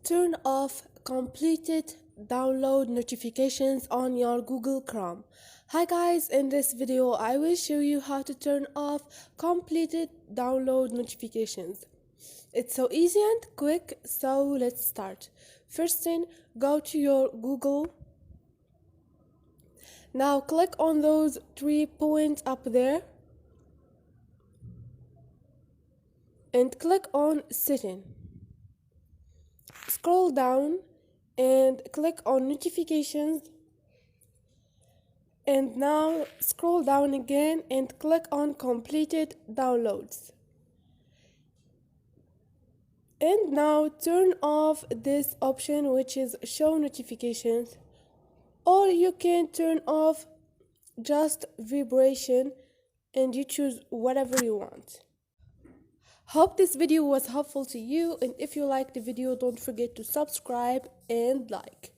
turn off completed download notifications on your Google Chrome. Hi guys, in this video I will show you how to turn off completed download notifications. It's so easy and quick, so let's start. First thing, go to your Google. Now click on those 3 points up there and click on setting. Scroll down and click on notifications, and now scroll down again and click on completed downloads, and now turn off this option which is show notifications, or you can turn off just vibration and you choose whatever you want. Hope this video was helpful to you, and if you liked the video, don't forget to subscribe and like.